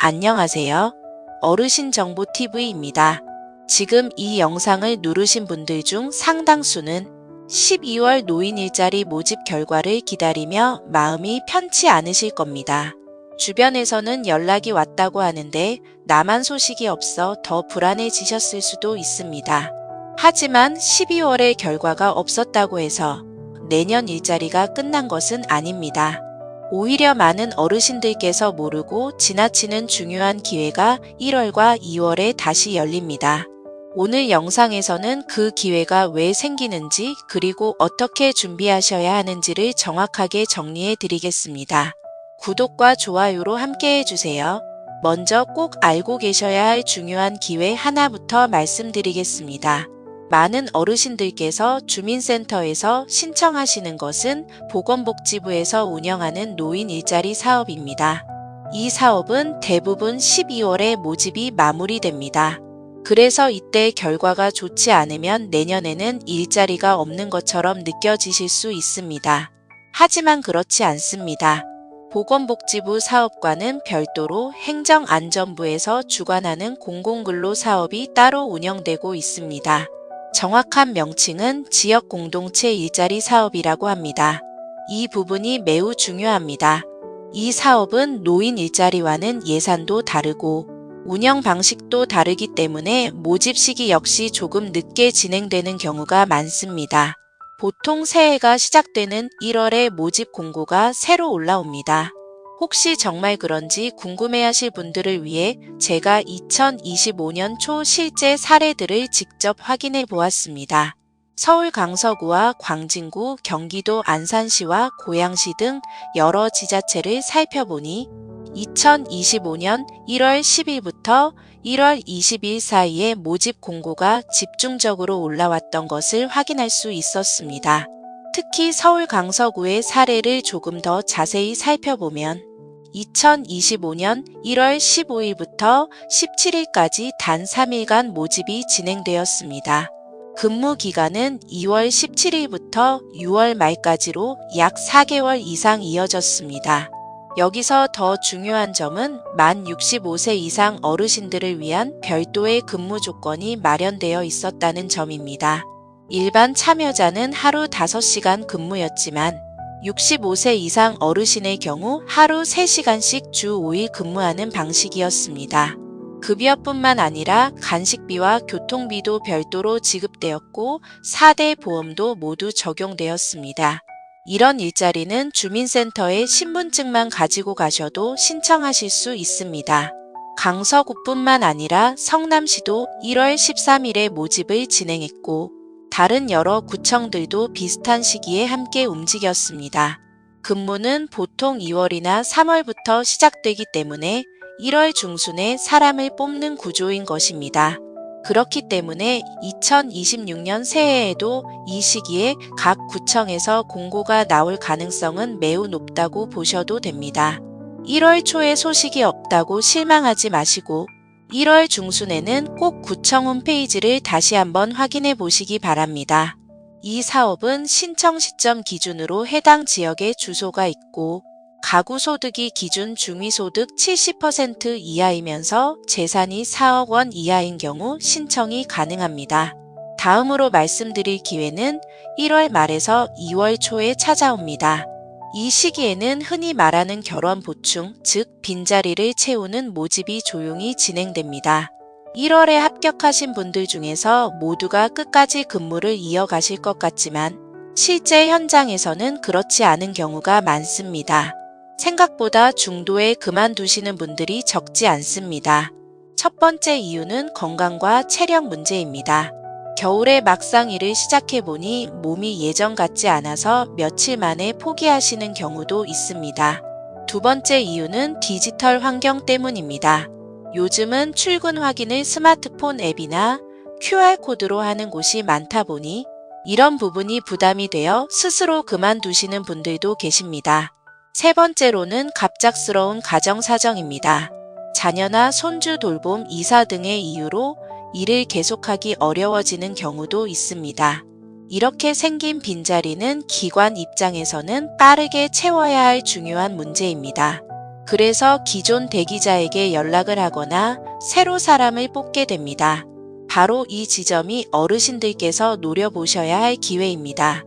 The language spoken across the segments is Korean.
안녕하세요. 어르신정보TV입니다. 지금 이 영상을 누르신 분들 중 상당수는 12월 노인 일자리 모집 결과를 기다리며 마음이 편치 않으실 겁니다. 주변에서는 연락이 왔다고 하는데 나만 소식이 없어 더 불안해지셨을 수도 있습니다. 하지만 12월에 결과가 없었다고 해서 내년 일자리가 끝난 것은 아닙니다. 오히려 많은 어르신들께서 모르고 지나치는 중요한 기회가 1월과 2월에 다시 열립니다. 오늘 영상에서는 그 기회가 왜 생기는지 그리고 어떻게 준비하셔야 하는지를 정확하게 정리해 드리겠습니다. 구독과 좋아요로 함께 해주세요. 먼저 꼭 알고 계셔야 할 중요한 기회 하나부터 말씀드리겠습니다. 많은 어르신들께서 주민센터에서 신청하시는 것은 보건복지부에서 운영하는 노인 일자리 사업입니다. 이 사업은 대부분 12월에 모집이 마무리됩니다. 그래서 이때 결과가 좋지 않으면 내년에는 일자리가 없는 것처럼 느껴지실 수 있습니다. 하지만 그렇지 않습니다. 보건복지부 사업과는 별도로 행정안전부에서 주관하는 공공근로 사업이 따로 운영되고 있습니다. 정확한 명칭은 지역공동체 일자리 사업이라고 합니다. 이 부분이 매우 중요합니다. 이 사업은 노인 일자리와는 예산도 다르고 운영 방식도 다르기 때문에 모집 시기 역시 조금 늦게 진행되는 경우가 많습니다. 보통 새해가 시작되는 1월에 모집 공고가 새로 올라옵니다. 혹시 정말 그런지 궁금해하실 분들을 위해 제가 2025년 초 실제 사례들을 직접 확인해 보았습니다. 서울 강서구와 광진구, 경기도 안산시와 고양시 등 여러 지자체를 살펴보니 2025년 1월 10일부터 1월 20일 사이에 모집 공고가 집중적으로 올라왔던 것을 확인할 수 있었습니다. 특히 서울 강서구의 사례를 조금 더 자세히 살펴보면 2025년 1월 15일부터 17일까지 단 3일간 모집이 진행되었습니다. 근무 기간은 2월 17일부터 6월 말까지로 약 4개월 이상 이어졌습니다. 여기서 더 중요한 점은 만 65세 이상 어르신들을 위한 별도의 근무 조건이 마련되어 있었다는 점입니다. 일반 참여자는 하루 5시간 근무였지만 65세 이상 어르신의 경우 하루 3시간씩 주 5일 근무하는 방식이었습니다. 급여뿐만 아니라 간식비와 교통비도 별도로 지급되었고 4대 보험도 모두 적용되었습니다. 이런 일자리는 주민센터에 신분증만 가지고 가셔도 신청하실 수 있습니다. 강서구뿐만 아니라 성남시도 1월 13일에 모집을 진행했고 다른 여러 구청들도 비슷한 시기에 함께 움직였습니다. 근무는 보통 2월이나 3월부터 시작되기 때문에 1월 중순에 사람을 뽑는 구조인 것입니다. 그렇기 때문에 2026년 새해에도 이 시기에 각 구청에서 공고가 나올 가능성은 매우 높다고 보셔도 됩니다. 1월 초에 소식이 없다고 실망하지 마시고 1월 중순에는 꼭 구청 홈페이지를 다시 한번 확인해 보시기 바랍니다. 이 사업은 신청 시점 기준으로 해당 지역에 주소가 있고 가구 소득이 기준 중위소득 70% 이하이면서 재산이 4억 원 이하인 경우 신청이 가능합니다. 다음으로 말씀드릴 기회는 1월 말에서 2월 초에 찾아옵니다. 이 시기에는 흔히 말하는 결원 보충, 즉 빈자리를 채우는 모집이 조용히 진행됩니다. 1월에 합격하신 분들 중에서 모두가 끝까지 근무를 이어가실 것 같지만 실제 현장에서는 그렇지 않은 경우가 많습니다. 생각보다 중도에 그만두시는 분들이 적지 않습니다. 첫 번째 이유는 건강과 체력 문제입니다. 겨울에 막상 일을 시작해보니 몸이 예전 같지 않아서 며칠 만에 포기하시는 경우도 있습니다. 두 번째 이유는 디지털 환경 때문입니다. 요즘은 출근 확인을 스마트폰 앱이나 QR코드로 하는 곳이 많다 보니 이런 부분이 부담이 되어 스스로 그만두시는 분들도 계십니다. 세 번째로는 갑작스러운 가정 사정입니다. 자녀나 손주 돌봄, 이사 등의 이유로 일을 계속하기 어려워지는 경우도 있습니다. 이렇게 생긴 빈자리는 기관 입장에서는 빠르게 채워야 할 중요한 문제입니다. 그래서 기존 대기자에게 연락을 하거나 새로 사람을 뽑게 됩니다. 바로 이 지점이 어르신들께서 노려보셔야 할 기회입니다.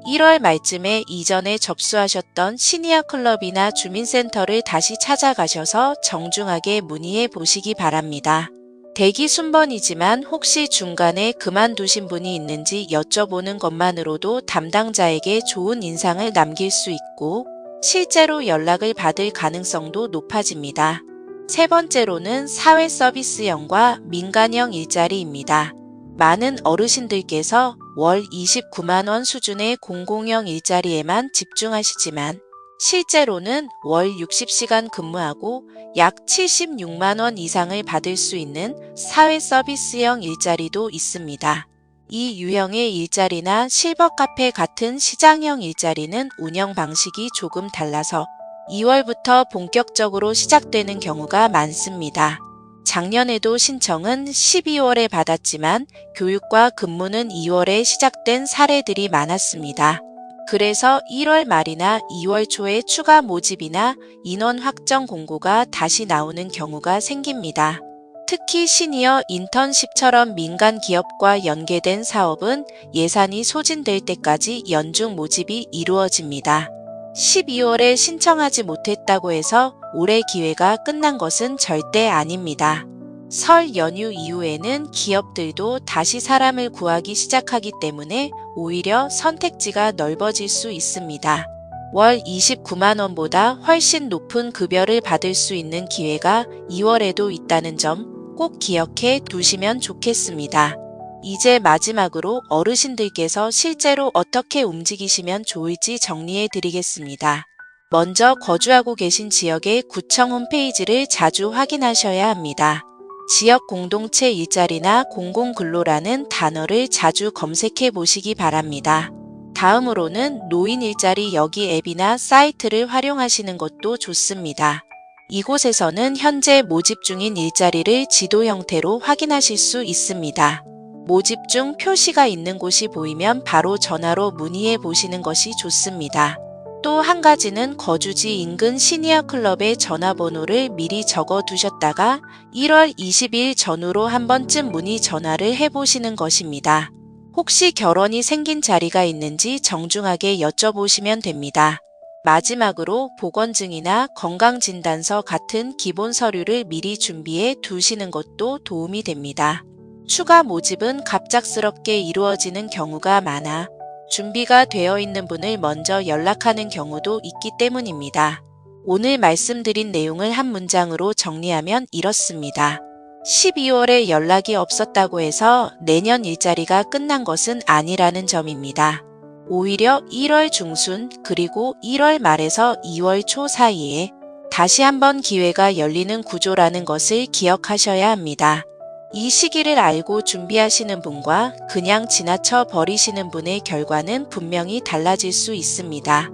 1월 말쯤에 이전에 접수하셨던 시니어 클럽이나 주민센터를 다시 찾아가셔서 정중하게 문의해 보시기 바랍니다. 대기 순번이지만 혹시 중간에 그만두신 분이 있는지 여쭤보는 것만으로도 담당자에게 좋은 인상을 남길 수 있고 실제로 연락을 받을 가능성도 높아집니다. 세 번째로는 사회 서비스형과 민간형 일자리입니다. 많은 어르신들께서 월 29만 원 수준의 공공형 일자리에만 집중하시지만 실제로는 월 60시간 근무하고 약 76만 원 이상을 받을 수 있는 사회 서비스형 일자리도 있습니다. 이 유형의 일자리나 실버 카페 같은 시장형 일자리는 운영 방식이 조금 달라서 2월부터 본격적으로 시작되는 경우가 많습니다. 작년에도 신청은 12월에 받았지만 교육과 근무는 2월에 시작된 사례들이 많았습니다. 그래서 1월 말이나 2월 초에 추가 모집이나 인원 확정 공고가 다시 나오는 경우가 생깁니다. 특히 시니어 인턴십처럼 민간 기업과 연계된 사업은 예산이 소진될 때까지 연중 모집이 이루어집니다. 12월에 신청하지 못했다고 해서 올해 기회가 끝난 것은 절대 아닙니다. 설 연휴 이후에는 기업들도 다시 사람을 구하기 시작하기 때문에 오히려 선택지가 넓어질 수 있습니다. 월 29만 원보다 훨씬 높은 급여를 받을 수 있는 기회가 2월에도 있다는 점 꼭 기억해 두시면 좋겠습니다. 이제 마지막으로 어르신들께서 실제로 어떻게 움직이시면 좋을지 정리해 드리겠습니다. 먼저 거주하고 계신 지역의 구청 홈페이지를 자주 확인하셔야 합니다. 지역 공동체 일자리나 공공근로라는 단어를 자주 검색해 보시기 바랍니다. 다음으로는 노인 일자리 여기 앱이나 사이트를 활용하시는 것도 좋습니다. 이곳에서는 현재 모집 중인 일자리를 지도 형태로 확인하실 수 있습니다. 모집 중 표시가 있는 곳이 보이면 바로 전화로 문의해 보시는 것이 좋습니다. 또 한 가지는 거주지 인근 시니어 클럽의 전화번호를 미리 적어 두셨다가 1월 20일 전후로 한 번쯤 문의 전화를 해보시는 것입니다. 혹시 결혼이 생긴 자리가 있는지 정중하게 여쭤보시면 됩니다. 마지막으로 보건증이나 건강진단서 같은 기본 서류를 미리 준비해 두시는 것도 도움이 됩니다. 추가 모집은 갑작스럽게 이루어지는 경우가 많아 준비가 되어 있는 분을 먼저 연락하는 경우도 있기 때문입니다. 오늘 말씀드린 내용을 한 문장으로 정리하면 이렇습니다. 12월에 연락이 없었다고 해서 내년 일자리가 끝난 것은 아니라는 점입니다. 오히려 1월 중순 그리고 1월 말에서 2월 초 사이에 다시 한번 기회가 열리는 구조라는 것을 기억하셔야 합니다. 이 시기를 알고 준비하시는 분과 그냥 지나쳐 버리시는 분의 결과는 분명히 달라질 수 있습니다.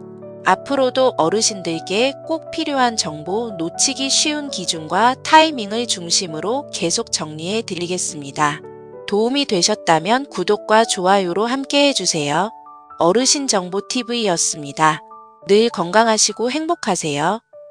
앞으로도 어르신들께 꼭 필요한 정보, 놓치기 쉬운 기준과 타이밍을 중심으로 계속 정리해 드리겠습니다. 도움이 되셨다면 구독과 좋아요로 함께 해주세요. 어르신정보TV였습니다. 늘 건강하시고 행복하세요.